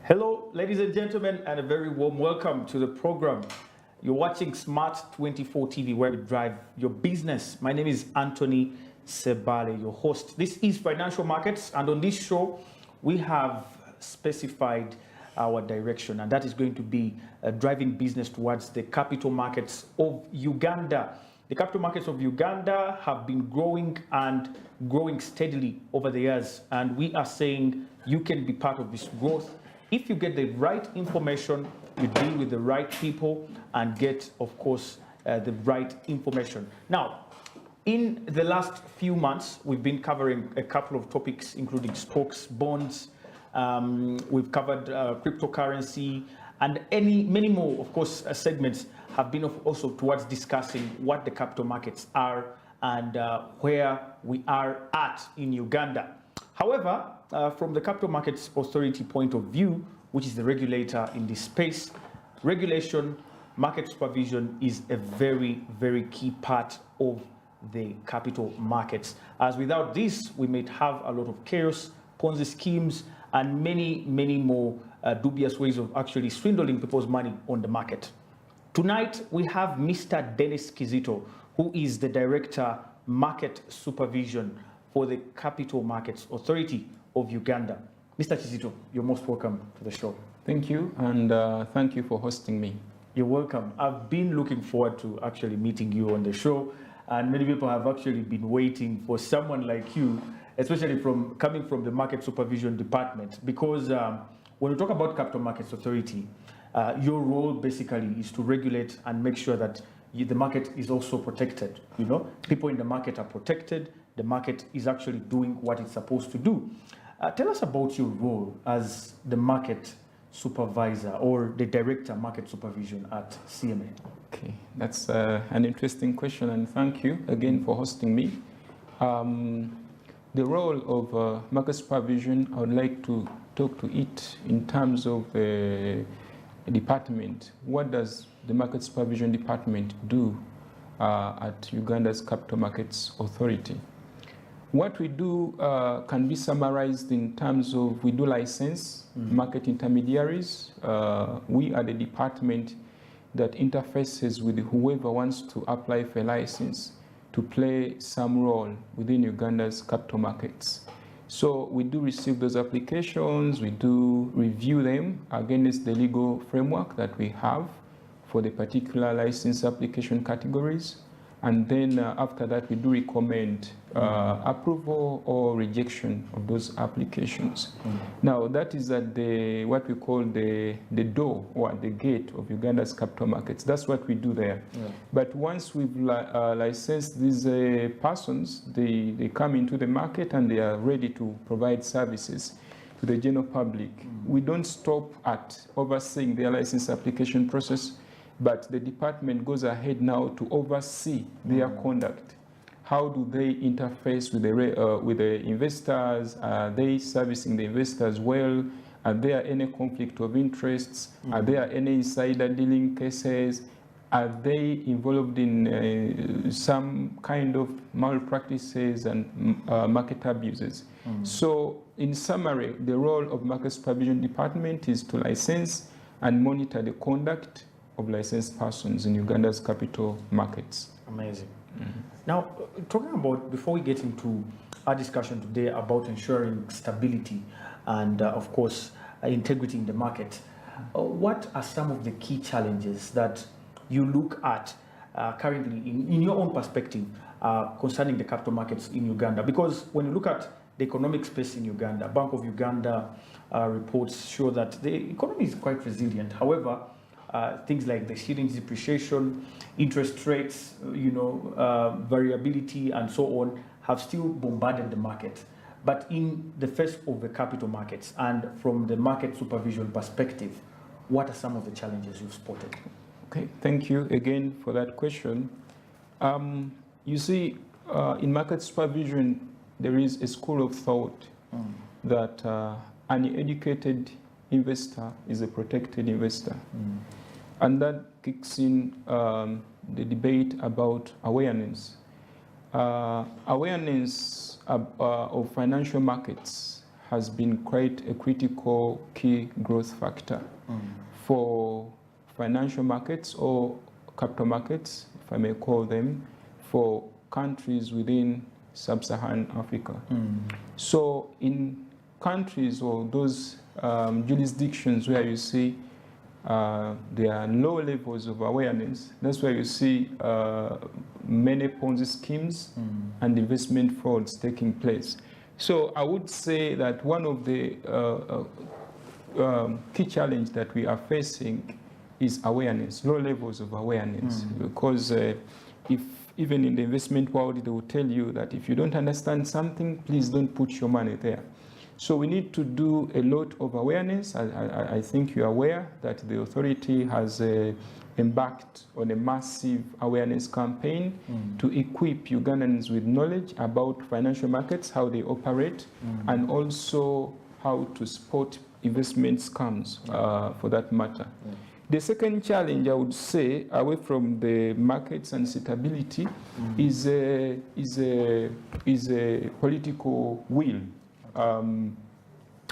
Hello, ladies and gentlemen, and a very warm welcome to the program. You're watching Smart 24 TV, where we drive your business. My name is Anthony Sebale, your host. This is Financial Markets, and on this show, we have specified our direction, and that is going to be driving business towards the capital markets of Uganda. The capital markets of Uganda have been growing and growing steadily over the years, and we are saying you can be part of this growth if you get the right information, you deal with the right people, and get, of course, the right information. Now, in the last few months, we've been covering a couple of topics, including stocks, bonds. We've covered cryptocurrency, and many more, of course, segments have been also towards discussing what the capital markets are and where we are at in Uganda. However, from the Capital Markets Authority point of view, which is the regulator in this space, regulation, market supervision is a very, very key part of the capital markets. As without this, we may have a lot of chaos, Ponzi schemes, and many, many more dubious ways of actually swindling people's money on the market. Tonight, we have Mr. Dennis Kizito, who is the Director, Market Supervision for the Capital Markets Authority of Uganda. Mr. Kizito, you're most welcome to the show. Thank you, and thank you for hosting me. You're welcome. I've been looking forward to actually meeting you on the show, and many people have actually been waiting for someone like you, especially coming from the Market Supervision Department, because when we talk about Capital Markets Authority, your role basically is to regulate and make sure that the market is also protected. You know, people in the market are protected. The market is actually doing what it's supposed to do. Tell us about your role as the market supervisor or the director market supervision at CMA. Okay, that's an interesting question, and thank you again for hosting me. The role of market supervision, I would like to talk to it in terms of the department. What does the market supervision department do at Uganda's Capital Markets Authority? What we do can be summarized in terms of we do license market intermediaries. We are the department that interfaces with whoever wants to apply for a license to play some role within Uganda's capital markets. So we do receive those applications, we do review them against the legal framework that we have for the particular license application categories. And then after that, we do recommend approval or rejection of those applications. Now, that is at what we call the door or the gate of Uganda's capital markets. That's what we do there. Yeah. But once we've licensed these persons, they come into the market and they are ready to provide services to the general public. We don't stop at overseeing their license application process, but the department goes ahead now to oversee their conduct. How do they interface with the investors? Are they servicing the investors well? Are there any conflict of interests? Are there any insider dealing cases? Are they involved in some kind of malpractices and market abuses? So in summary, the role of Market Supervision Department is to license and monitor the conduct of licensed persons in Uganda's capital markets. Amazing. Now, talking about, before we get into our discussion today about ensuring stability and, of course, integrity in the market, what are some of the key challenges that you look at currently in your own perspective concerning the capital markets in Uganda? Because when you look at the economic space in Uganda, Bank of Uganda reports show that the economy is quite resilient. However, things like the shilling's depreciation, interest rates, variability, and so on, have still bombarded the market. But in the face of the capital markets and from the market supervision perspective, what are some of the challenges you've spotted? Okay, thank you again for that question. You see, in market supervision, there is a school of thought that an educated investor is a protected investor. And that kicks in the debate about awareness. Awareness of financial markets has been quite a critical key growth factor for financial markets or capital markets, if I may call them, for countries within sub-Saharan Africa. So in countries or those jurisdictions where you see there are low levels of awareness, that's where you see many Ponzi schemes and investment frauds taking place. So I would say that one of the key challenge that we are facing is awareness, low levels of awareness, because if even in the investment world, they will tell you that if you don't understand something, please don't put your money there. So we need to do a lot of awareness. I think you're aware that the authority has embarked on a massive awareness campaign to equip Ugandans with knowledge about financial markets, how they operate, and also how to spot investment scams for that matter. The second challenge, I would say, away from the markets and stability, is a political will.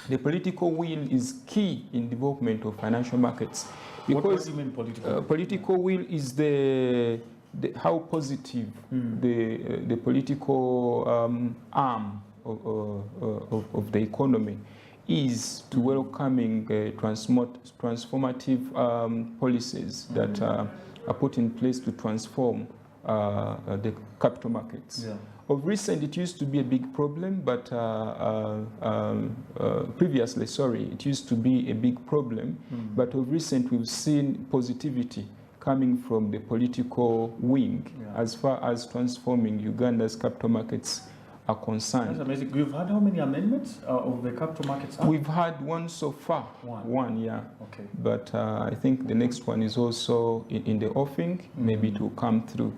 The political will is key in development of financial markets. What do you mean political? Political will is how positive the political arm of the economy is to welcoming transformative policies that are put in place to transform the capital markets. Of recent, it used to be a big problem, but previously, it used to be a big problem. But of recent, we've seen positivity coming from the political wing as far as transforming Uganda's capital markets are concerned. That's amazing. You've had how many amendments of the Capital Markets Act? We've had one so far. One, yeah. Okay. But I think the next one is also in the offing, maybe it will come through.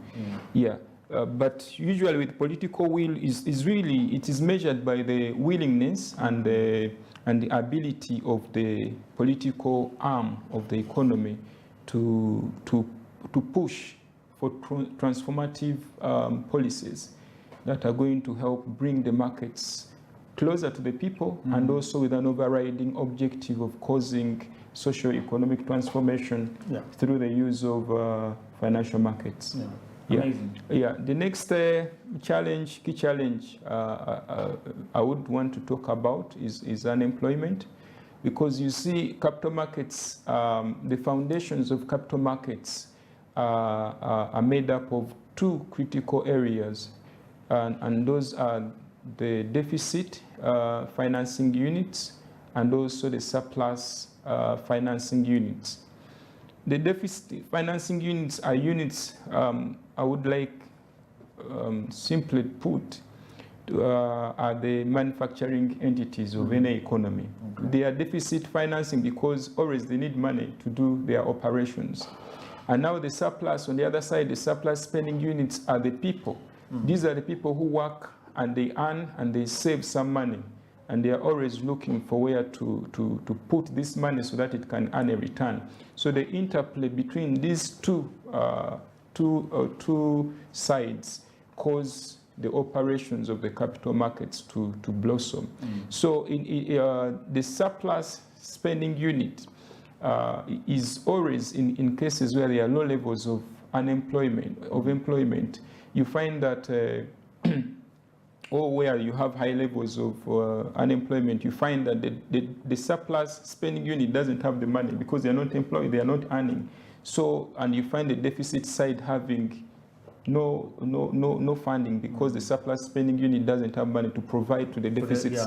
Yeah. But usually with political will is really, it is measured by the willingness and the ability of the political arm of the economy to push for transformative policies that are going to help bring the markets closer to the people and also with an overriding objective of causing socio-economic transformation through the use of financial markets. Amazing. The next key challenge I would want to talk about is unemployment, because you see capital markets, the foundations of capital markets are made up of two critical areas, and those are the deficit financing units and also the surplus financing units. The deficit financing units are units, I would like simply put, are the manufacturing entities of any economy. They are deficit financing because always they need money to do their operations. And now the surplus, on the other side, the surplus spending units are the people. These are the people who work and they earn and they save some money. And they are always looking for where to put this money so that it can earn a return. So the interplay between these two sides cause the operations of the capital markets to blossom. So the surplus spending unit is always in cases where there are low levels of employment. You find that or where you have high levels of unemployment, you find that the surplus spending unit doesn't have the money because they are not employed, they are not earning. So, and you find the deficit side having no funding because the surplus spending unit doesn't have money to provide to the deficit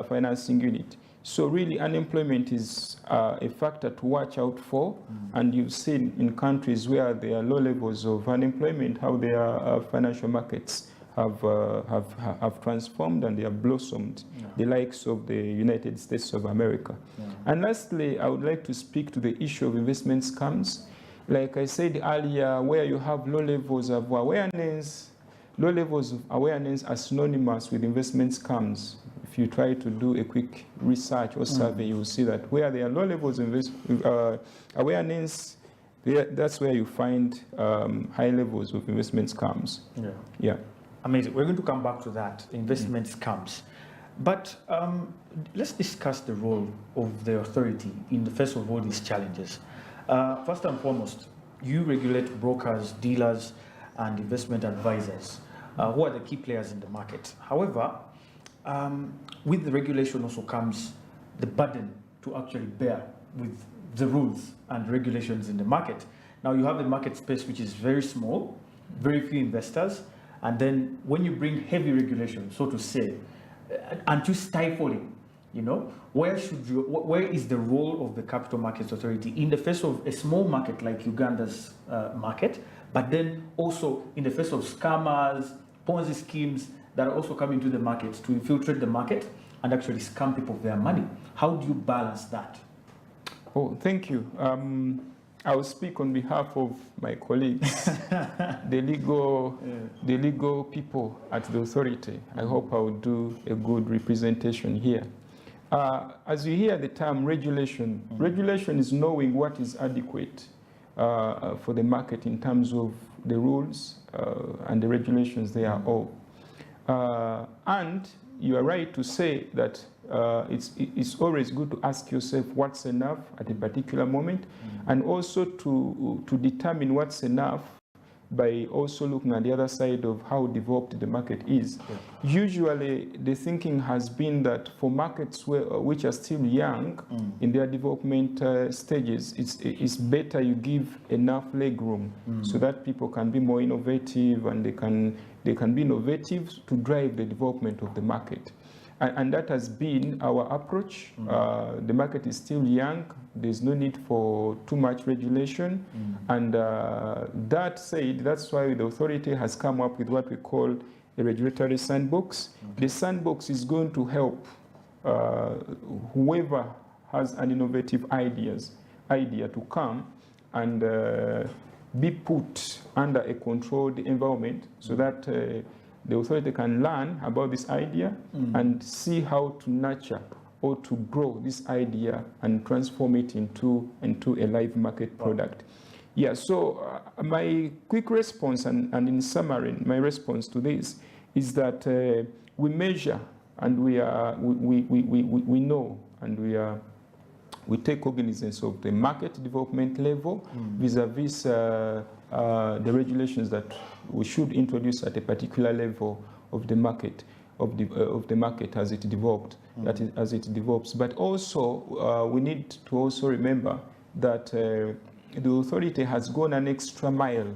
financing unit. So really unemployment is a factor to watch out for, and you've seen in countries where there are low levels of unemployment how their financial markets have transformed and they have blossomed, the likes of the United States of America. And lastly, I would like to speak to the issue of investment scams. Like I said earlier, where you have low levels of awareness are synonymous with investment scams. If you try to do a quick research or survey, you will see that where there are low levels of awareness, that's where you find high levels of investment scams. Amazing. We're going to come back to that, investment scams. But let's discuss the role of the authority in the face of all these challenges. First and foremost, you regulate brokers, dealers, and investment advisors, who are the key players in the market. However, with the regulation also comes the burden to actually bear with the rules and regulations in the market. Now you have a market space which is very small, very few investors, and then when you bring heavy regulation, so to say, aren't you stifling? You know, where is the role of the Capital Markets Authority in the face of a small market like Uganda's market, but then also in the face of scammers, Ponzi schemes that are also coming to the market to infiltrate the market and actually scam people of their money? How do you balance that? Oh, thank you. I will speak on behalf of my colleagues, the legal people at the authority. I hope I will do a good representation here. As you hear the term regulation, regulation is knowing what is adequate for the market in terms of the rules and the regulations thereof. And you are right to say that it's always good to ask yourself what's enough at a particular moment, and also to determine what's enough by also looking at the other side of how developed the market is. Yeah. Usually the thinking has been that for markets which are still young in their development stages, it's better you give enough leg room so that people can be more innovative, and they can be innovative to drive the development of the market. And that has been our approach. The market is still young. There's no need for too much regulation. And that said, that's why the authority has come up with what we call a regulatory sandbox. The sandbox is going to help whoever has an innovative idea to come and be put under a controlled environment so that the authority can learn about this idea and see how to nurture or to grow this idea and transform it into a live market product. Yeah, so my quick response and in summary, my response to this is that we measure and we know and we take cognizance of the market development level vis-a-vis the regulations that we should introduce at a particular level of the market, as it developed, as it develops. But also we need to also remember that the authority has gone an extra mile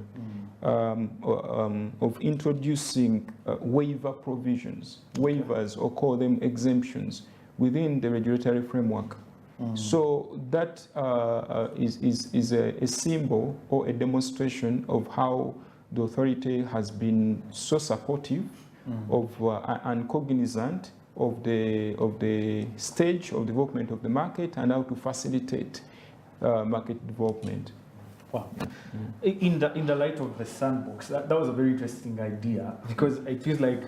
of introducing waiver provisions, waivers, or call them exemptions, within the regulatory framework. So that is a symbol or a demonstration of how the authority has been so supportive of and cognizant of the stage of development of the market and how to facilitate market development. Wow. In the light of the sandbox, that was a very interesting idea, because it feels like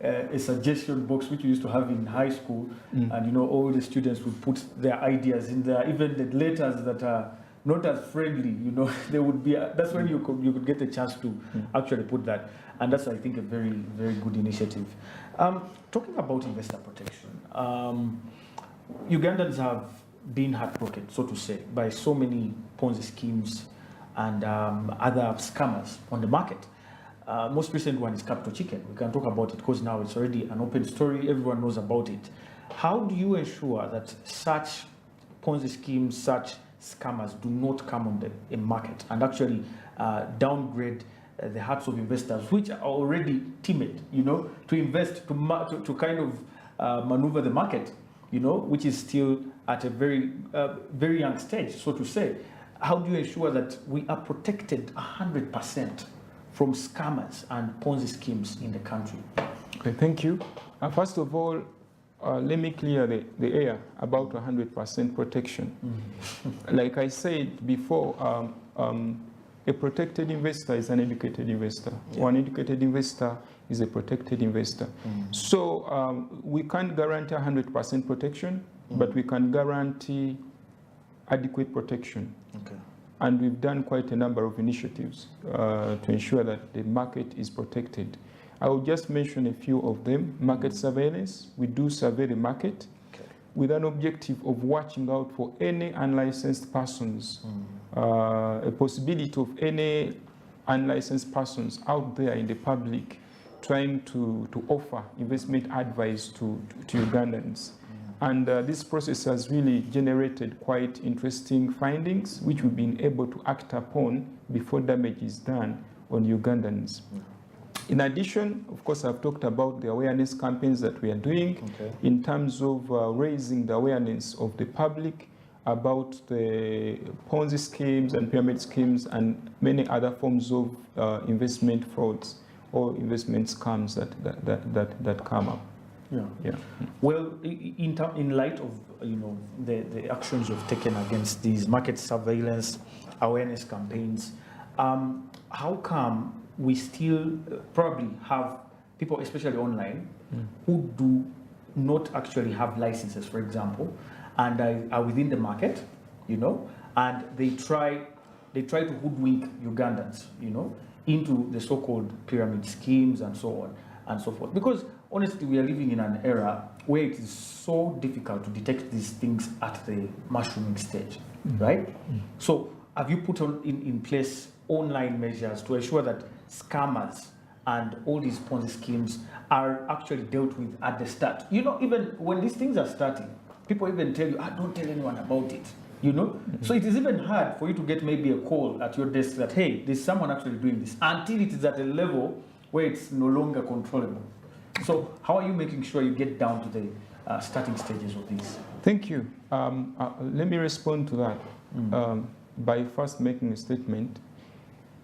a suggestion box which we used to have in high school, and you know, all the students would put their ideas in there, even the letters that are not as friendly, you know, they would be, that's when you could get a chance to actually put that, and that's, I think, a very, very good initiative. Talking about investor protection, Ugandans have been heartbroken, so to say, by so many Ponzi schemes and other scammers on the market. Most recent one is Capital Chicken. We can talk about it because now it's already an open story. Everyone knows about it. How do you ensure that such Ponzi schemes, such scammers do not come on the market and actually downgrade the hearts of investors, which are already timid, you know, to invest, to kind of maneuver the market, you know, which is still at a very, very young stage, so to say. How do you ensure that we are protected 100% from scammers and Ponzi schemes in the country? Okay, thank you. First of all, let me clear the air about 100% protection. Like I said before, a protected investor is an educated investor. Yeah. Or an educated investor is a protected investor. So we can't guarantee 100% protection, but we can guarantee adequate protection. Okay. And we've done quite a number of initiatives to ensure that the market is protected. I will just mention a few of them. Market surveillance. We do survey the market with an objective of watching out for any unlicensed persons, a possibility of any unlicensed persons out there in the public trying to offer investment advice to Ugandans. And this process has really generated quite interesting findings, which we've been able to act upon before damage is done on Ugandans. In addition, of course, I've talked about the awareness campaigns that we are doing in terms of raising the awareness of the public about the Ponzi schemes and pyramid schemes and many other forms of investment frauds or investment scams that come up. Yeah. Well, in light of the actions you've taken against these market surveillance awareness campaigns, how come we still probably have people, especially online, who do not actually have licenses, for example, and are within the market, and they try to hoodwink Ugandans, into the so-called pyramid schemes and so on and so forth. Because honestly, we are living in an era where it is so difficult to detect these things at the mushrooming stage, right? So have you put in place online measures to ensure that scammers and all these Ponzi schemes are actually dealt with at the start? Even when these things are starting, people even tell you, don't tell anyone about it. So it is even hard for you to get maybe a call at your desk that, hey, there's someone actually doing this, until it is at a level where it's no longer controllable. So how are you making sure you get down to the starting stages of this? Thank you. Let me respond to that by first making a statement.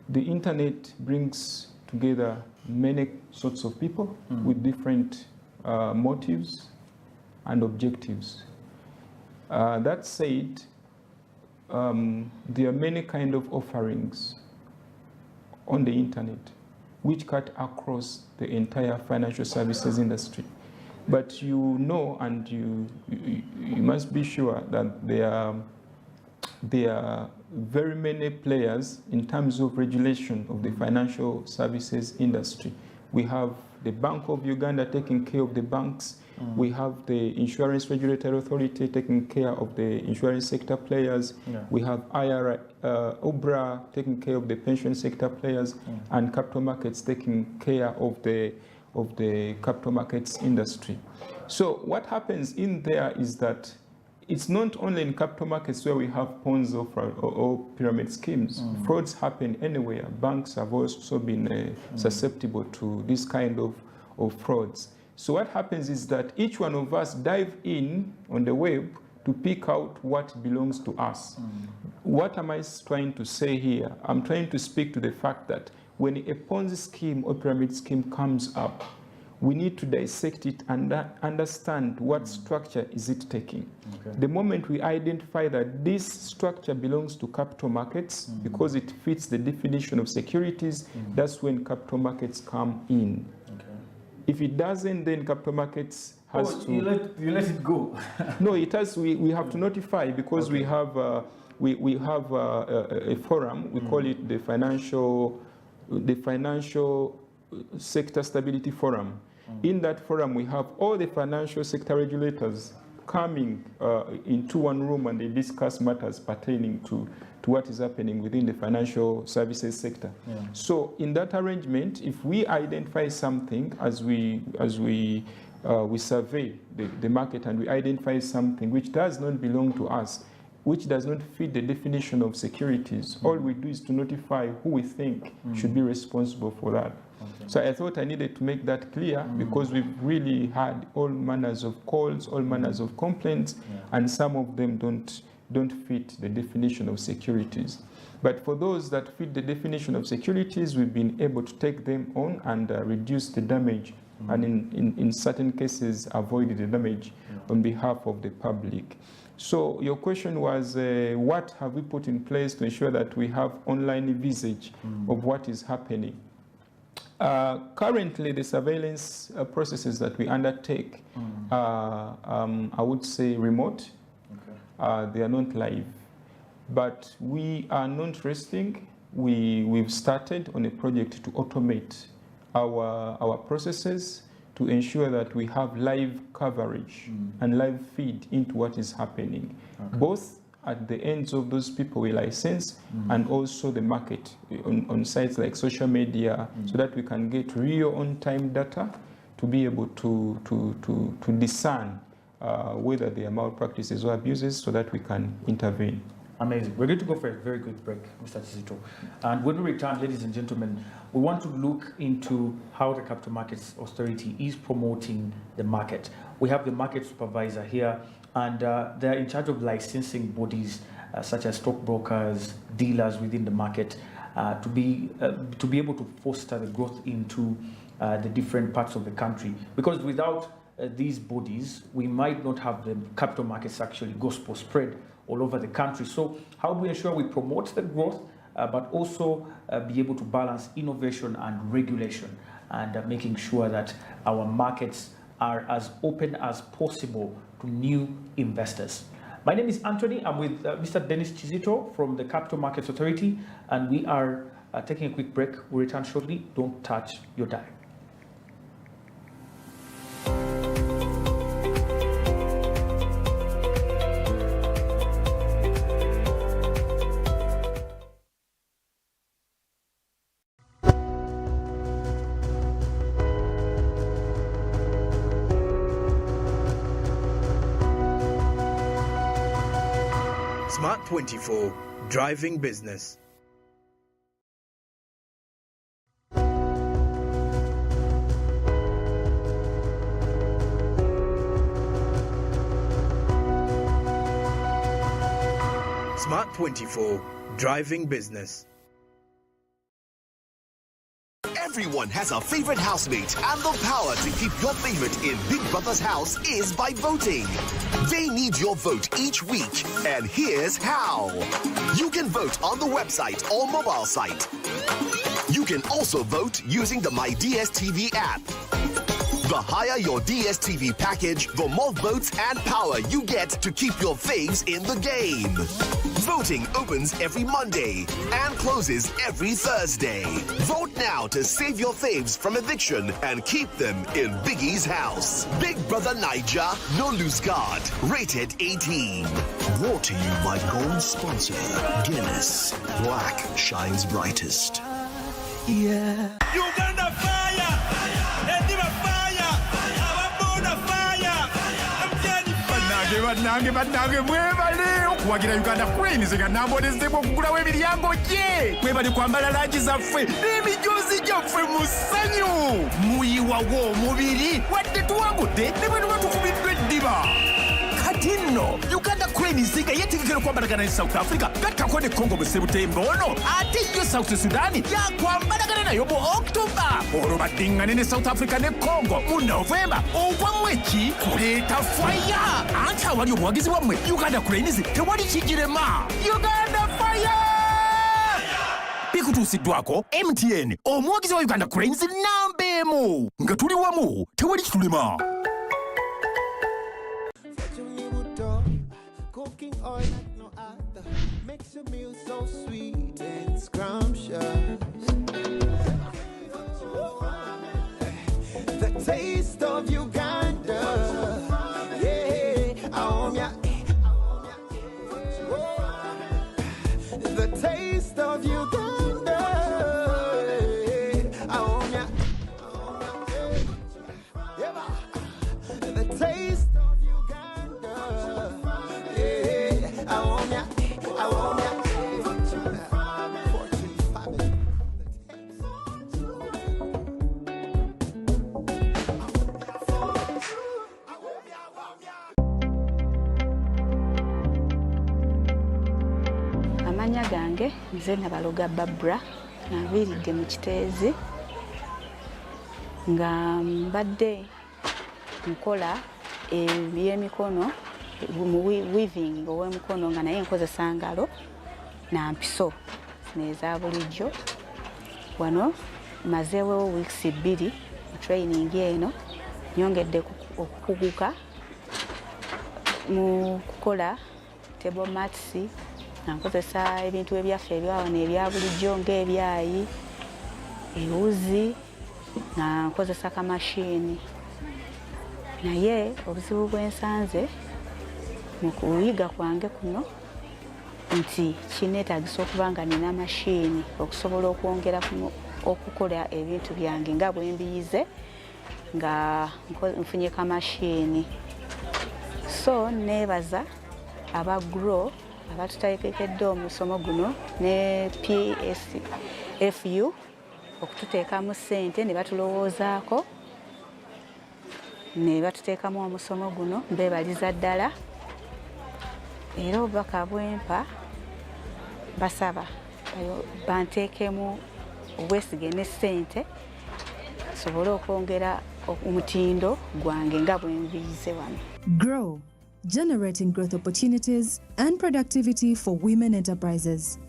The internet brings together many sorts of people with different motives and objectives. That said, there are many kind of offerings on the internet which cut across the entire financial services industry. But and you must be sure that there are very many players in terms of regulation of the financial services industry. We have the Bank of Uganda taking care of the banks. We have the Insurance Regulatory Authority taking care of the insurance sector players. We have OBRA taking care of the pension sector players, and capital markets taking care of the capital markets industry. So what happens in there is that it's not only in capital markets where we have Ponzi or pyramid schemes. Frauds happen anywhere. Banks have also been susceptible to this kind of frauds. So what happens is that each one of us dive in on the web to pick out what belongs to us. What am I trying to say here? I'm trying to speak to the fact that when a Ponzi scheme or pyramid scheme comes up, we need to dissect it and understand what structure is it taking. The moment we identify that this structure belongs to capital markets because it fits the definition of securities, that's when capital markets come in. If it doesn't, then capital markets has to... You let it go. No, it has. We have to notify because we have a forum. We call it the financial sector stability forum. In that forum, we have all the financial sector regulators coming into one room, and they discuss matters pertaining to what is happening within the financial services sector. So in that arrangement, if we identify something as we survey the market and we identify something which does not belong to us, which does not fit the definition of securities, all we do is to notify who we think should be responsible for that. So I thought I needed to make that clear because we've really had all manners of calls, all manners of complaints, and some of them don't fit the definition of securities. But for those that fit the definition of securities, we've been able to take them on and reduce the damage, and in certain cases avoid the damage on behalf of the public. So your question was, what have we put in place to ensure that we have online visage of what is happening? Currently, the surveillance processes that we undertake are, I would say, remote. They are not live. But we are not resting. We've started on a project to automate our processes to ensure that we have live coverage and live feed into what is happening, both at the ends of those people we license and also the market on sites like social media, so that we can get real on-time data to be able to discern whether there are malpractices or abuses, so that we can intervene. Amazing. We're going to go for a very quick break, Mr. Tizito. And when we return, ladies and gentlemen, we want to look into how the Capital Markets Authority is promoting the market. We have the market supervisor here, and they're in charge of licensing bodies such as stockbrokers, dealers within the market, to be able to foster the growth into the different parts of the country. Because without these bodies, we might not have the capital markets actually gospel spread all over the country. So how do we ensure we promote the growth, but also be able to balance innovation and regulation, and making sure that our markets are as open as possible to new investors? My name is Anthony. I'm with Mr. Dennis Tizito from the Capital Markets Authority, and we are taking a quick break. We'll return shortly. Don't touch your dial. Smart 24, driving business. Smart 24, driving business. Everyone has a favorite housemate, and the power to keep your favorite in Big Brother's house is by voting. They need your vote each week, and here's how. You can vote on the website or mobile site. You can also vote using the My DSTV app. The higher your DSTV package, the more votes and power you get to keep your faves in the game. Voting opens every Monday and closes every Thursday. Vote now to save your faves from eviction and keep them in Biggie's house. Big Brother Niger, no lose guard. Rated 18. Brought to you by gold sponsor Guinness. Black shines brightest. Yeah. Uganda fire! Ediba fire! Ababona fire! Bannange mwebale okuwagira Uganda Queens nga nambonezebwa okugulawo emiryango gye. Mwebale kwambala langi zaffe n'emijoozi gyaffe mu ssanyu. Muyiwawo omubiri wadde tuwangudde ne bwe tuba tukubiddwa eddiba. Kati nno Uganda Queens nga yeetegekera okwambalagana ne South Africa gattako ne Congo mu Septemba ono, ate yo South Sudan yakwambalagana nayo mu October. Olwo baddiŋŋane ne South Africa ne Congo mu November. Ogwamu eki kuleeta fire. Anti awali obuwagizi bwammwe Uganda Queens tewali kigirema. Uganda fire! Bikutuusiddwako MTN, omuwagizi wa Uganda Queens namba emu. Nga tuli wamu tewali kitulema. Cooking oil like no other makes your meal so sweet and scrumptious. The taste of Uganda, yeah, the taste of Uganda, the taste. Amanya gange nze Nabaloga Barbara, naviiridde mu Kiteezi nga mbadde nkola ebyemikono mu weaving ow'emikono nga naye nkozesa ngalo na mpiso neza bulijjo. Wano mazeewo weeks 2 mu training eno, nyongedde okukuguka mu kukola table mats, nkozesa ebintu ebyaffe ebyawano ebya bulijjo ng'ebyayi, ewuzi, nga nkozesa kamashini naye obuzibu bwensanze mu kuyiga kwange kuno nti kineetagisa okuba nga nina mashini okusobola okwongera okukola ebintu byange nga bwe mbiyize nga nfunye kamashini. So neebaza aba GROW abatuteekekedde omusomo guno ne PSFU okututeekamu ssente ne batulowoozaako ne batuteekamu omusomo guno. Mbeebaliza ddala era obubaka bwempa basaba banteekemu obwesige ne ssente sobole okwongera omutindo gwange nga bwe nbiyize wano. GROW, generating growth opportunities and productivity for women enterprises.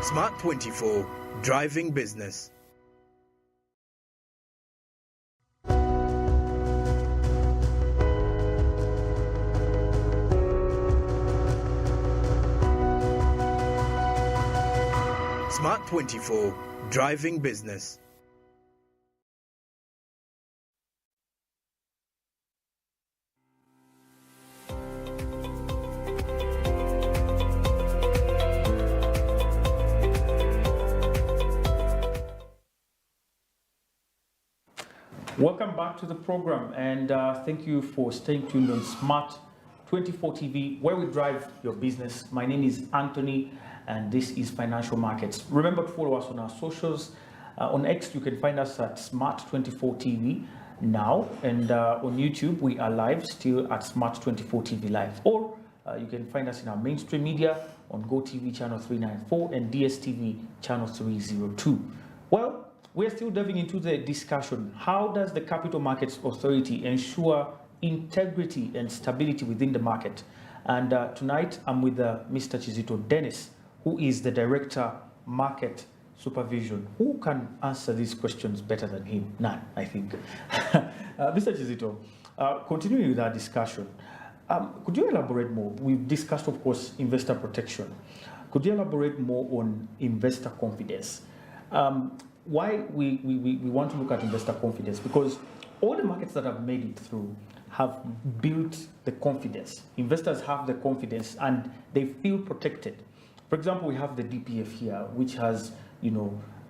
Smart 24, driving business. Smart 24, driving business. Welcome back to the program, and thank you for staying tuned on Smart 24 TV, where we drive your business. My name is Anthony, and this is Financial Markets. Remember to follow us on our socials. On X, you can find us at Smart 24 TV now, and on YouTube, we are live still at Smart 24 TV Live. Or you can find us in our mainstream media on GoTV channel 394 and DSTV channel 302. Well, we're still diving into the discussion. How does the Capital Markets Authority ensure integrity and stability within the market? And tonight, I'm with Mr. Chizito Dennis, who is the Director, Market Supervision. Who can answer these questions better than him? None, I think. Mr. Chizito, continuing with our discussion, could you elaborate more? We've discussed, of course, investor protection. Could you elaborate more on investor confidence? Why we want to look at investor confidence? Because all the markets that have made it through have built the confidence. Investors have the confidence and they feel protected. For example, we have the DPF here, which has,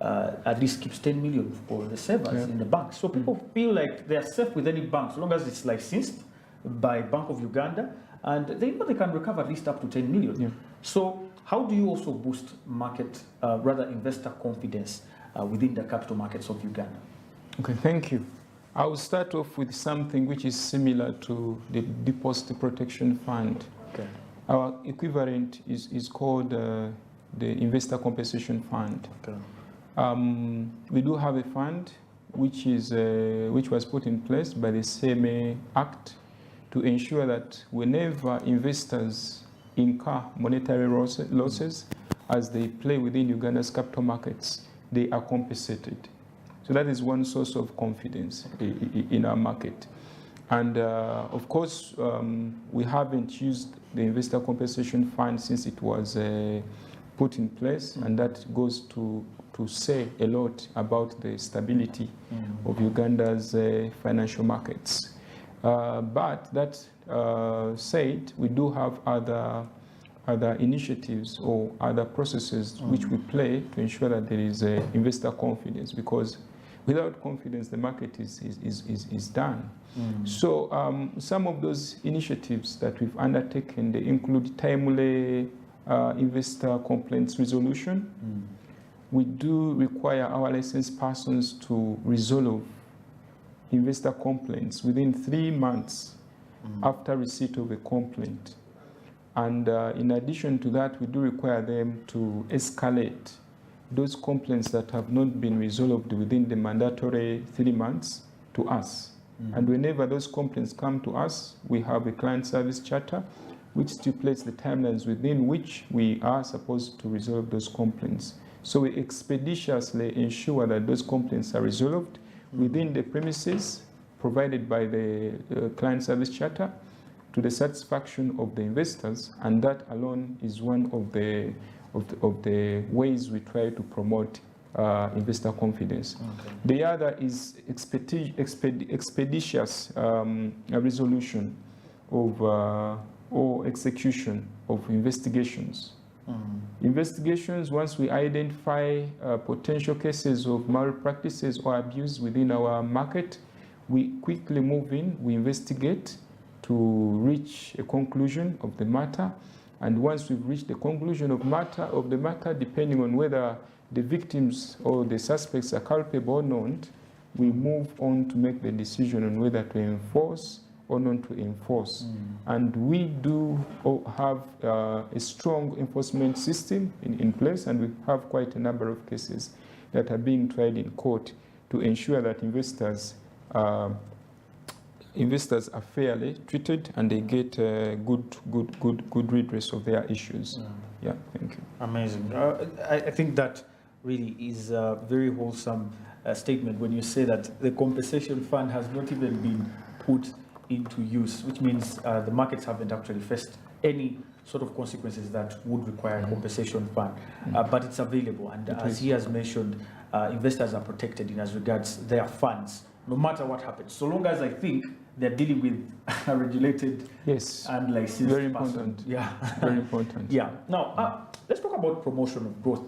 at least keeps 10 million for the savers in the bank. So people feel like they are safe with any bank, so long as it's licensed by Bank of Uganda, and they know they can recover at least up to 10 million. Yeah. So how do you also boost investor confidence within the capital markets of Uganda? Okay, thank you. I will start off with something which is similar to the Deposit Protection Fund. Okay. Our equivalent is called the Investor Compensation Fund. Okay. We do have a fund which was put in place by the CMA Act to ensure that whenever investors incur monetary losses as they play within Uganda's capital markets, they are compensated. So that is one source of confidence in our market. And of course, we haven't used the Investor Compensation Fund since it was put in place, and that goes to say a lot about the stability of Uganda's financial markets. But that said, we do have other initiatives or other processes which we play to ensure that there is investor confidence, because without confidence the market is done. So some of those initiatives that we've undertaken, they include timely investor complaints resolution. We do require our licensed persons to resolve investor complaints within 3 months after receipt of a complaint. And in addition to that, we do require them to escalate those complaints that have not been resolved within the mandatory 3 months to us. And whenever those complaints come to us, we have a client service charter which stipulates the timelines within which we are supposed to resolve those complaints. So we expeditiously ensure that those complaints are resolved within the premises provided by the client service charter to the satisfaction of the investors, and that alone is one of the ways we try to promote investor confidence. Okay. The other is expeditious resolution of or execution of investigations. Investigations, once we identify potential cases of malpractices or abuse within our market, we quickly move in, we investigate to reach a conclusion of the matter. And once we've reached the conclusion of the matter, depending on whether the victims or the suspects are culpable or not, we move on to make the decision on whether to enforce or not to enforce. And we do have a strong enforcement system in place, and we have quite a number of cases that are being tried in court to ensure that investors are fairly treated and they get good redress of their issues. Yeah, thank you. Amazing. I think that really is a very wholesome statement when you say that the compensation fund has not even been put into use, which means the markets haven't actually faced any sort of consequences that would require a compensation fund, but it's available. And as he has mentioned, investors are protected in as regards their funds, no matter what happens, so long as I think they're dealing with a regulated and licensed very person. important. Yeah, very important. Yeah. Now, let's talk about promotion of growth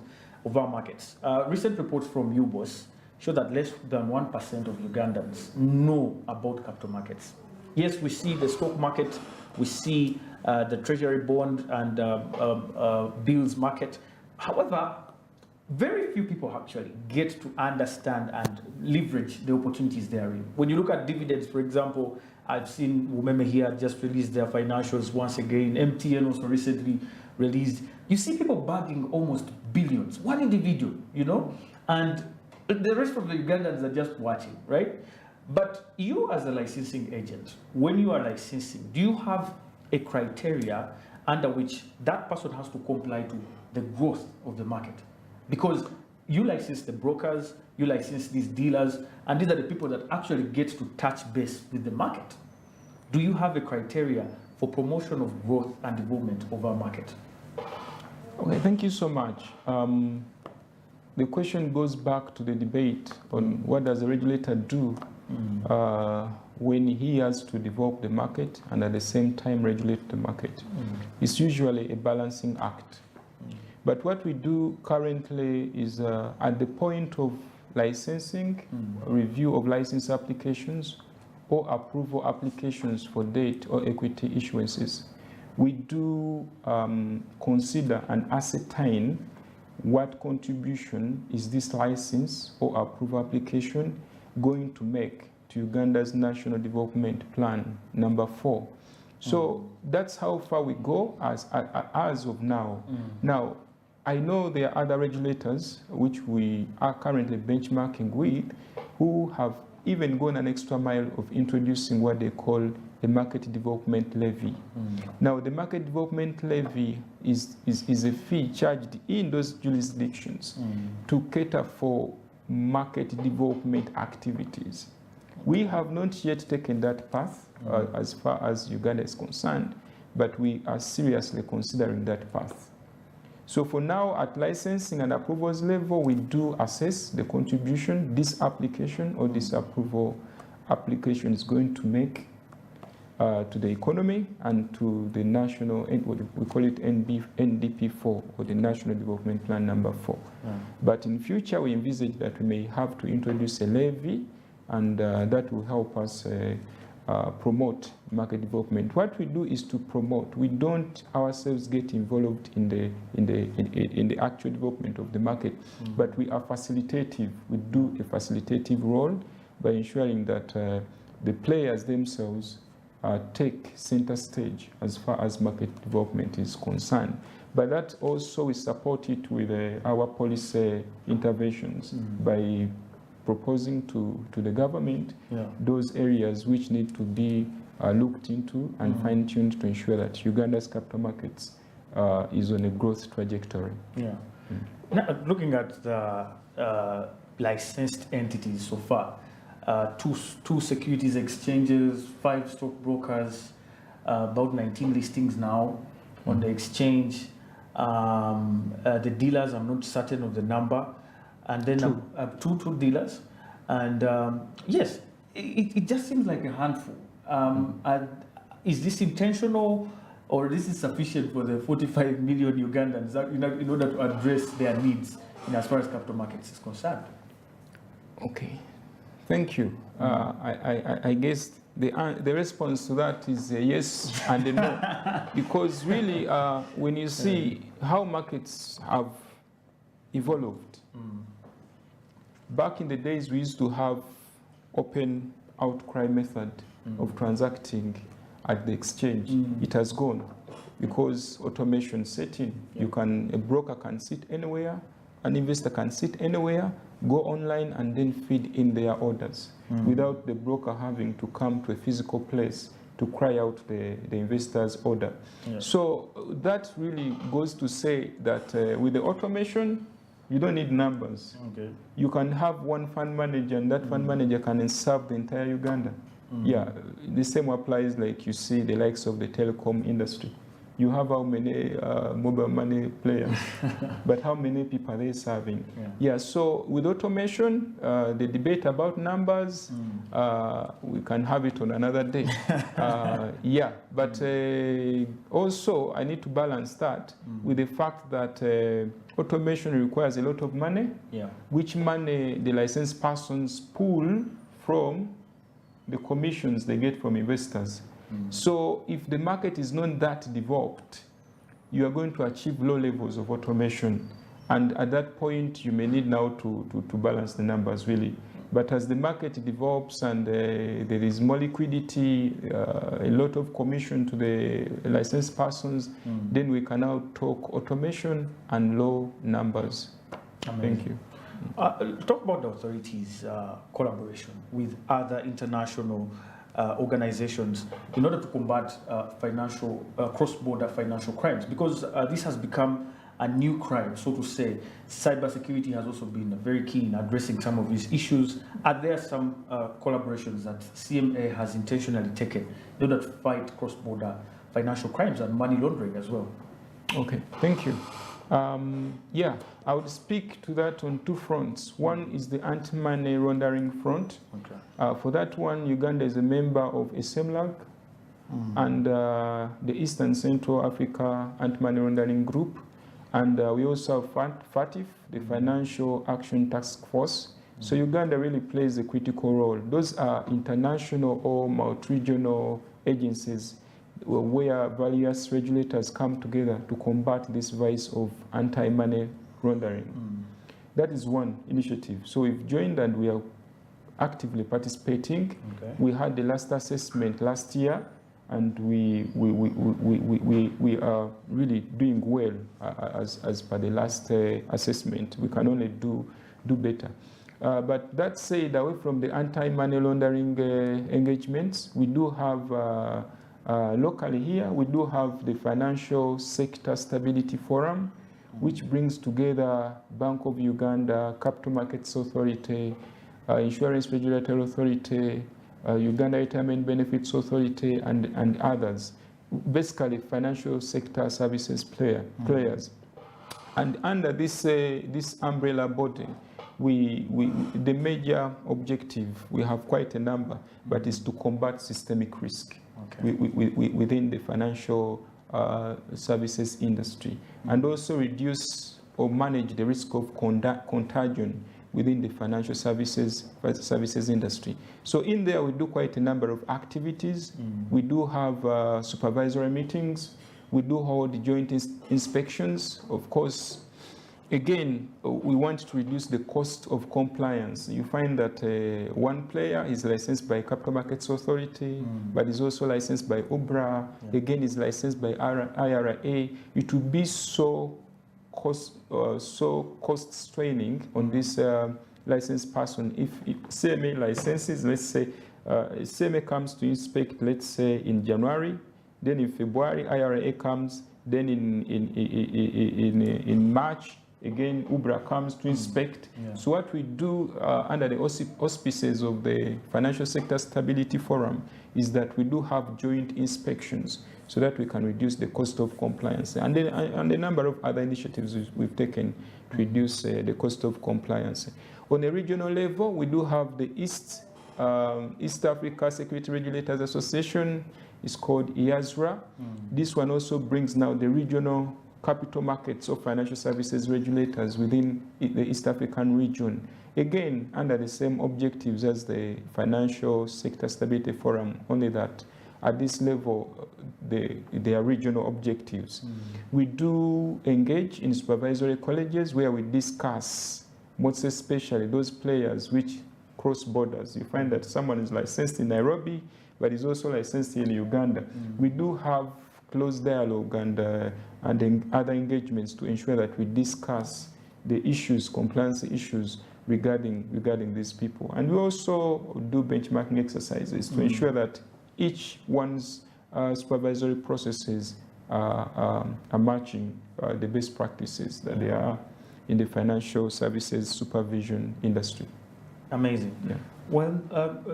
of our markets. Recent reports from UBOS show that less than 1% of Ugandans know about capital markets. Yes, we see the stock market, we see the treasury bond and bills market. However, very few people actually get to understand and leverage the opportunities therein. When you look at dividends, for example, I've seen Umeme here just released their financials once again. MTN also recently released. You see people bagging almost billions, one individual, you know, and the rest of the Ugandans are just watching, right? But you as a licensing agent, when you are licensing, do you have a criteria under which that person has to comply to the growth of the market? Because you license the brokers, you license these dealers, and these are the people that actually get to touch base with the market. Do you have a criteria for promotion of growth and development of our market? Okay, thank you so much. The question goes back to the debate on what does a regulator do when he has to develop the market and at the same time regulate the market. It's usually a balancing act. But what we do currently is at the point of licensing, review of license applications or approval applications for debt or equity issuances, we do consider and ascertain what contribution is this license or approval application going to make to Uganda's National Development Plan number 4. So that's how far we go as of now. Now, I know there are other regulators which we are currently benchmarking with who have even gone an extra mile of introducing what they call the market development levy. Now, the market development levy is a fee charged in those jurisdictions to cater for market development activities. We have not yet taken that path as far as Uganda is concerned, but we are seriously considering that path. So for now, at licensing and approvals level, we do assess the contribution this application or this approval application is going to make to the economy and to the national, we call it NDP4, or the National Development Plan number 4. But in future, we envisage that we may have to introduce a levy, and that will help us promote market development. What we do is to promote. We don't ourselves get involved in the actual development of the market, but we are facilitative. We do a facilitative role by ensuring that the players themselves take center stage as far as market development is concerned. But that also we support it with our policy interventions by proposing to the government those areas which need to be looked into and fine-tuned to ensure that Uganda's capital markets is on a growth trajectory. Now, looking at the licensed entities so far, two securities exchanges, 5 stockbrokers, about 19 listings now on the exchange. The dealers, I'm not certain of the number, and then two dealers, and yes, it just seems like a handful. And is this intentional, or this is sufficient for the 45 million Ugandans in order to address their needs as far as capital markets is concerned? Okay, thank you. I guess the response to that is a yes and a no, because really when you see how markets have evolved, back in the days we used to have open outcry method of transacting at the exchange. It has gone because automation set in. A broker can sit anywhere, an investor can sit anywhere, go online and then feed in their orders without the broker having to come to a physical place to cry out the investor's order. So that really goes to say that with the automation, you don't need numbers. You can have one fund manager, and that fund manager can serve the entire Uganda. Yeah, the same applies like you see the likes of the telecom industry. You have how many mobile money players, but how many people are they serving? Yeah, so with automation, the debate about numbers, we can have it on another day. Yeah, but also I need to balance that with the fact that automation requires a lot of money, which money the licensed persons pull from the commissions they get from investors. So if the market is not that developed, you are going to achieve low levels of automation. And at that point, you may need now to balance the numbers, really. But as the market develops and there is more liquidity, a lot of commission to the licensed persons, then we can now talk automation and low numbers. Amazing. Thank you. Talk about the authorities' collaboration with other international organizations in order to combat cross-border financial crimes, because this has become a new crime, so to say. Cybersecurity has also been very key in addressing some of these issues. Are there some collaborations that CMA has intentionally taken in order to fight cross-border financial crimes and money laundering as well? Okay, thank you. Yeah, I would speak to that on two fronts. One is the anti-money laundering front. For that one, Uganda is a member of ESEMLAG and the Eastern Central Africa Anti-Money Laundering Group. And we also have FATF, the Financial Action Task Force. So Uganda really plays a critical role. Those are international or multi-regional agencies where various regulators come together to combat this vice of anti-money laundering. That is one initiative. So we've joined and we are actively participating. We had the last assessment last year, and we are really doing well as per the last assessment. We can only do better. But that said, away from the anti-money laundering engagements, we do have locally here, we do have the Financial Sector Stability Forum, which brings together Bank of Uganda, Capital Markets Authority, Insurance Regulatory Authority, Uganda Retirement Benefits Authority, and others. Basically, financial sector services players. And under this umbrella body, the major objective, we have quite a number, but is to combat systemic risk within the financial services industry, and also reduce or manage the risk of contagion within the financial services industry. So in there, we do quite a number of activities. We do have supervisory meetings. We do hold joint inspections. Of course, again, we want to reduce the cost of compliance. You find that one player is licensed by Capital Markets Authority, but is also licensed by UBRA, again is licensed by IRA. It will be so cost straining on this licensed person. If CMA licenses, let's say, CMA comes to inspect, let's say, in January, then in February, IRA comes, then in March, Again, UBRA comes to inspect. Yeah. So what we do under the auspices of the Financial Sector Stability Forum is that we do have joint inspections so that we can reduce the cost of compliance. And a number of other initiatives we've taken to reduce the cost of compliance. On a regional level, we do have the East Africa Security Regulators Association. It's called IASRA. This one also brings now the regional capital markets of financial services regulators within the East African region. Again, under the same objectives as the Financial Sector Stability Forum, only that at this level, they are regional objectives. We do engage in supervisory colleges where we discuss, most especially those players which cross borders. You find that someone is licensed in Nairobi, but is also licensed in Uganda. We do have close dialogue and other engagements to ensure that we discuss the issues, compliance issues regarding these people. And we also do benchmarking exercises to ensure that each one's supervisory processes are matching the best practices that there are in the financial services supervision industry. Amazing. Yeah. Well,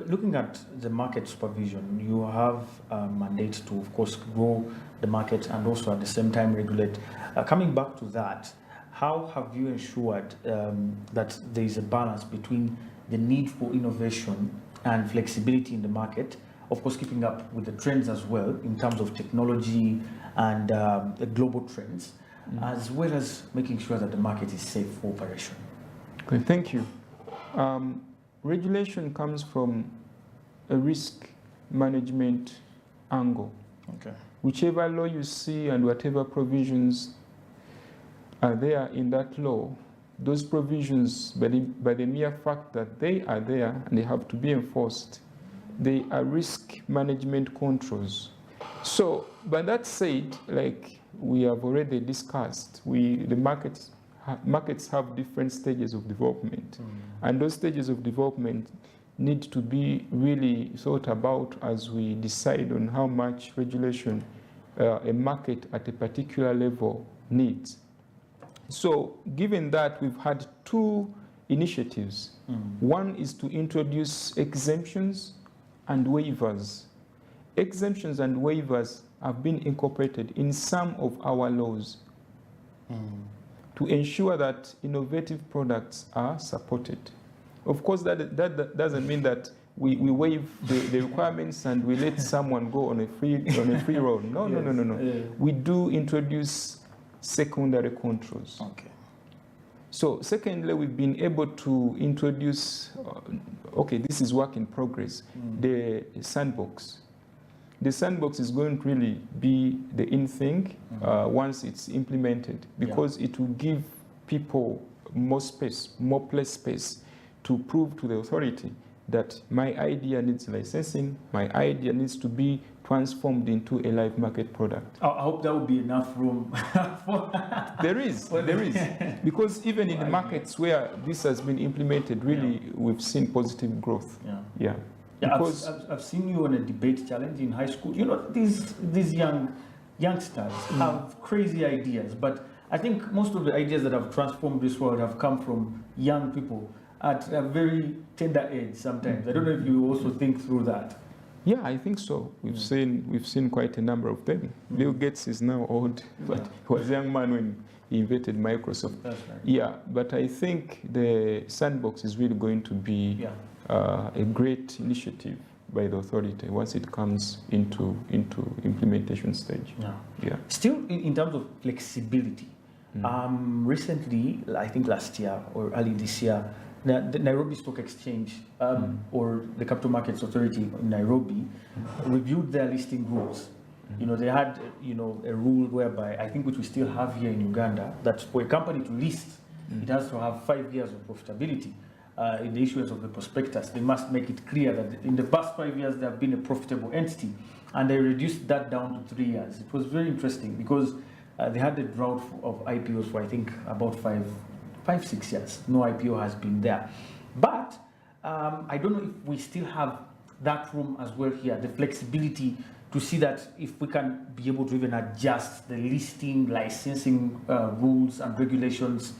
looking at the market supervision, you have a mandate to, of course, grow the market and also at the same time regulate. Coming back to that, how have you ensured that there is a balance between the need for innovation and flexibility in the market, of course, keeping up with the trends as well in terms of technology and the global trends, as well as making sure that the market is safe for operation? Okay, thank you. Regulation comes from a risk management angle. Okay. Whichever law you see and whatever provisions are there in that law, those provisions, by the mere fact that they are there and they have to be enforced, they are risk management controls. So, by that said, like we have already discussed, the markets have different stages of development, and those stages of development need to be really thought about as we decide on how much regulation a market at a particular level needs. So given that, we've had two initiatives. One is to introduce exemptions and waivers. Exemptions and waivers have been incorporated in some of our laws to ensure that innovative products are supported. Of course, that doesn't mean that we waive the requirements and we let someone go on a free road. No, yes. No. We do introduce secondary controls. Okay. So secondly, we've been able to introduce, okay, this is work in progress, the sandbox. The sandbox is going to really be the in thing once it's implemented, because it will give people more space, more play space to prove to the authority that my idea needs licensing, my idea needs to be transformed into a live market product. I hope there will be enough room for There is. Because even in the markets where this has been implemented, really, we've seen positive growth. Yeah. Because I've seen you on a debate challenge in high school. You know, these youngsters have crazy ideas, but I think most of the ideas that have transformed this world have come from young people at a very tender age sometimes. I don't know if you also think through that. Yeah, I think so. We've seen quite a number of them. Bill Gates is now old, but he was a young man when he invented Microsoft. That's right. Yeah, but I think the sandbox is really going to be a great initiative by the authority once it comes into implementation stage. Yeah. Still, in terms of flexibility, recently, I think last year or early this year, the Nairobi Stock Exchange or the Capital Markets Authority in Nairobi reviewed their listing rules. You know, they had a rule whereby, I think which we still have here in Uganda, that for a company to list, it has to have 5 years of profitability. In the issuance of the prospectus, they must make it clear that in the past 5 years they have been a profitable entity, and they reduced that down to 3 years. It was very interesting because they had a drought of IPOs for I think about 5-6 years. No IPO has been there, but I don't know if we still have that room as well here, the flexibility to see that if we can be able to even adjust the listing, licensing rules and regulations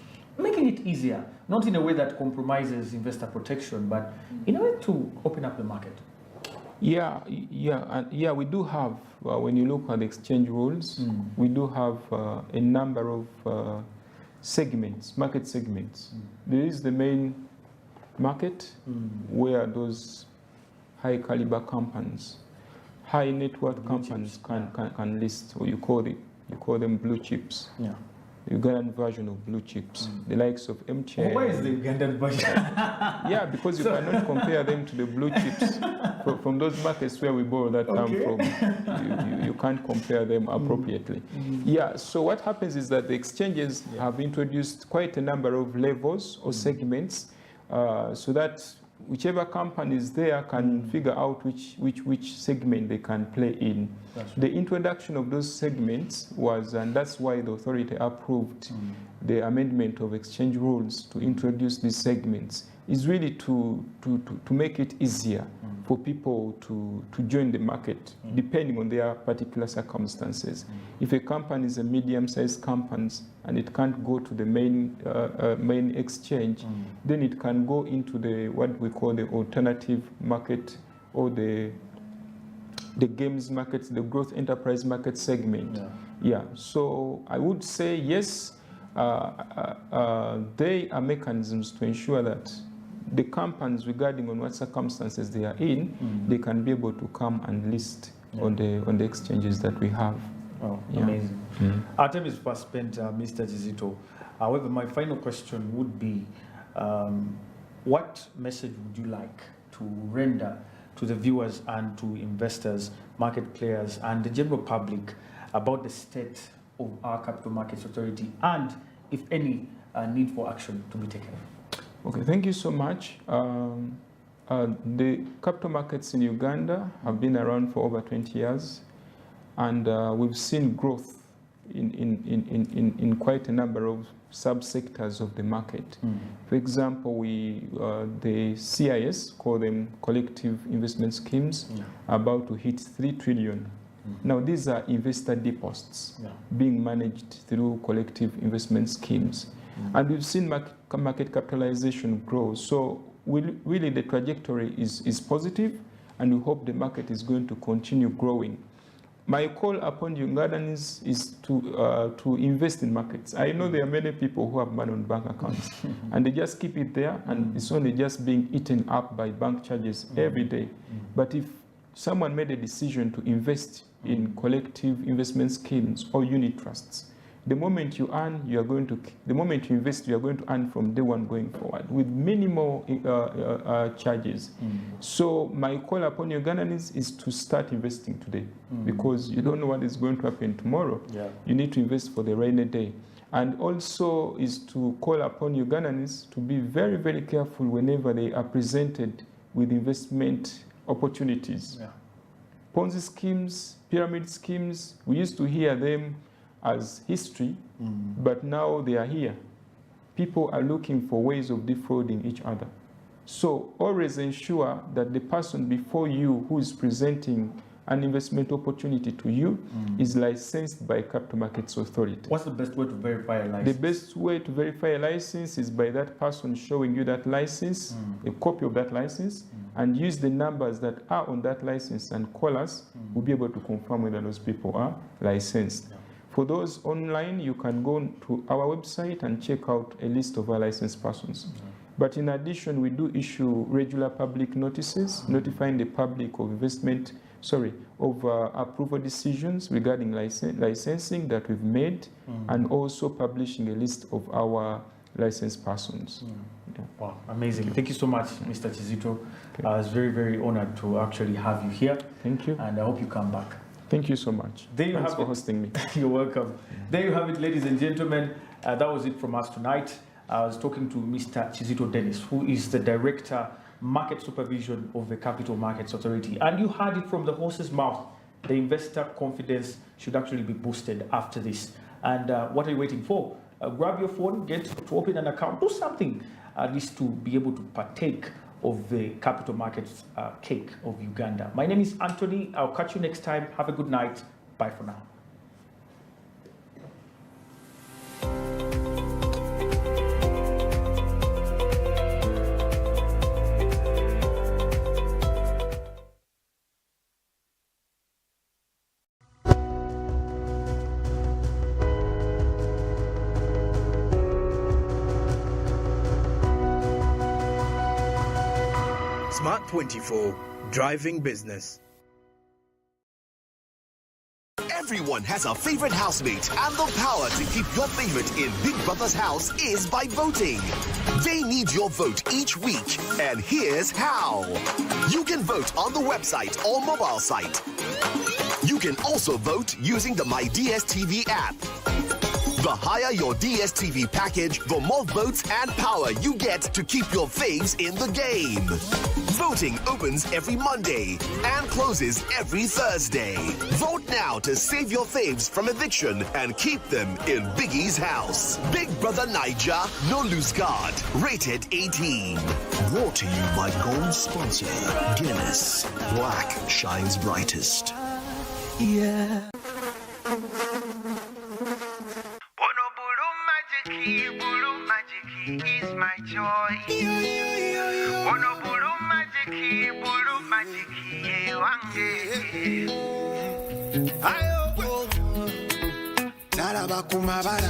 making it easier, not in a way that compromises investor protection, but in a way to open up the market. Yeah, we do have, when you look at the exchange rules, we do have a number of segments, market segments. There is the main market where those high caliber companies, high net worth companies can list, or you call them blue chips. Yeah. The Ugandan version of blue chips, the likes of MTN. Oh, why is the Ugandan version? Yeah, because you cannot compare them to the blue chips from those markets where we borrow that term from. You can't compare them appropriately. Yeah, so what happens is that the exchanges have introduced quite a number of levels or segments so that whichever company is there can figure out which segment they can play in. The introduction of those segments was, and that's why the authority approved the amendment of exchange rules to introduce these segments, is really to make it easier for people to join the market depending on their particular circumstances. If a company is a medium-sized company and it can't go to the main exchange, then it can go into the what we call the alternative market or the games market, the growth enterprise market segment. Yeah. So I would say yes, there are mechanisms to ensure that the companies, regarding on what circumstances they are in, they can be able to come and list on the exchanges that we have. Oh, amazing. Our time is fast spent, Mr. Chizito. However, my final question would be, what message would you like to render to the viewers and to investors, market players, and the general public about the state of our Capital Markets Authority and, if any, need for action to be taken? Okay, thank you so much. The capital markets in Uganda have been around for over 20 years, and we've seen growth in quite a number of sub-sectors of the market. For example, the CIS, call them collective investment schemes, are about to hit 3 trillion. Now, these are investor deposits being managed through collective investment schemes. And we've seen market capitalization grow. So really the trajectory is positive, and we hope the market is going to continue growing. My call upon Ugandans is to invest in markets. I know there are many people who have money on bank accounts, and they just keep it there, and it's only just being eaten up by bank charges every day. But if someone made a decision to invest in collective investment schemes or unit trusts, the moment you earn, the moment you invest, you are going to earn from day one going forward with minimal charges. So my call upon Ugandans is to start investing today, because you don't know what is going to happen tomorrow. You need to invest for the rainy day. And also is to call upon Ugandans to be very, very careful whenever they are presented with investment opportunities. Ponzi schemes, pyramid schemes, we used to hear them as history, but now they are here. People are looking for ways of defrauding each other. So always ensure that the person before you who is presenting an investment opportunity to you is licensed by Capital Markets Authority. What's the best way to verify a license? The best way to verify a license is by that person showing you that license, a copy of that license, and use the numbers that are on that license and call us. We'll be able to confirm whether those people are licensed. For those online, you can go to our website and check out a list of our licensed persons. But in addition, we do issue regular public notices, notifying the public of approval decisions regarding licensing that we've made, and also publishing a list of our licensed persons. Wow, amazing. Thank you so much, Mr. Chizito. I was very, very honored to actually have you here. Thank you. And I hope you come back. Thank you so much. Thanks for hosting me. You're welcome. There you have it, ladies and gentlemen. That was it from us tonight. I was talking to Mr. Chizito Dennis, who is the Director, Market Supervision of the Capital Markets Authority. And you heard it from the horse's mouth. The investor confidence should actually be boosted after this. And what are you waiting for? Grab your phone, get to open an account, do something at least to be able to partake of the capital markets cake of Uganda. My name is Anthony. I'll catch you next time. Have a good night. Bye for now. Smart 24, driving business. Everyone has a favorite housemate, and the power to keep your favorite in Big Brother's house is by voting. They need your vote each week, and here's how. You can vote on the website or mobile site. You can also vote using the My DSTV app. The higher your DSTV package, the more votes and power you get to keep your faves in the game. Voting opens every Monday and closes every Thursday. Vote now to save your faves from eviction and keep them in Biggie's house. Big Brother Niger, no lose guard. Rated 18. Brought to you by gold sponsor Guinness. Black shines brightest. Yeah. Bulu magic is my joy. Ono bulu magic wange. Ayo, Naraba kumabala,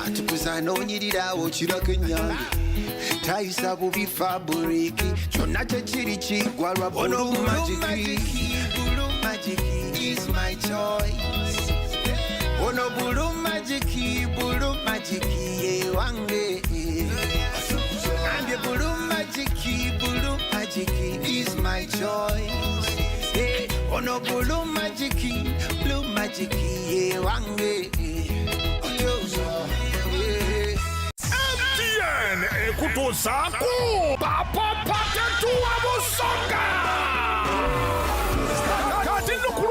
atukuza nonyirira ochirako enyange. Tayisa bubi fabriki, kyonna kyekiri kigwalwa bulu magic. Bulu magic is my choice. Ono bulu magic ye wange. And the bulu magic is my choice. Hey, ono bulu magic ye wange. MTN ekutusaku papa patetu abusonga.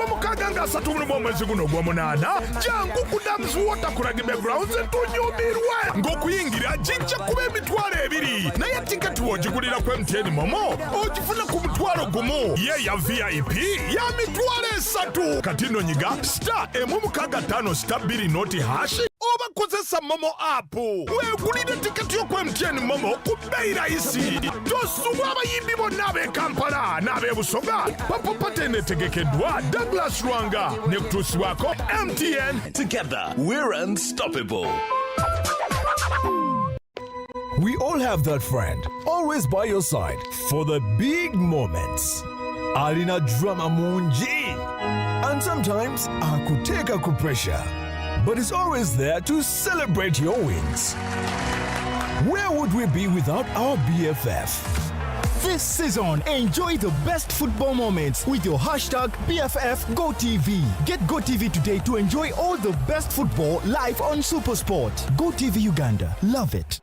Mukaganga satubulu mwezi guno gwa munana jangu kudamuzi wotakuragibe Browns tunyumirwe ngokuyingira jinja kuba emitwalo ebiri naye tiketi wogigulira ku MTN Momo ogifuna ku mutwalo gumu ye ya VIP ya mitwalo 3 kati nonyiga *165*2 oba kozesa Momo app wegulire tiketi yo ku MTN Momo ku bei rahisi tosubwa abayimbi bonna ab'e Kampala n'ab'e Busoga papa tegekeddwa Douglas Rwanga nekutusibwako MTN. Together, we're unstoppable. We all have that friend, always by your side for the big moments. Alina drama munji. And sometimes akuteka ku pressure. But it's always there to celebrate your wins. Where would we be without our BFF? This season, enjoy the best football moments with your hashtag BFFGoTV. Get GoTV today to enjoy all the best football live on SuperSport. GoTV Uganda. Love it.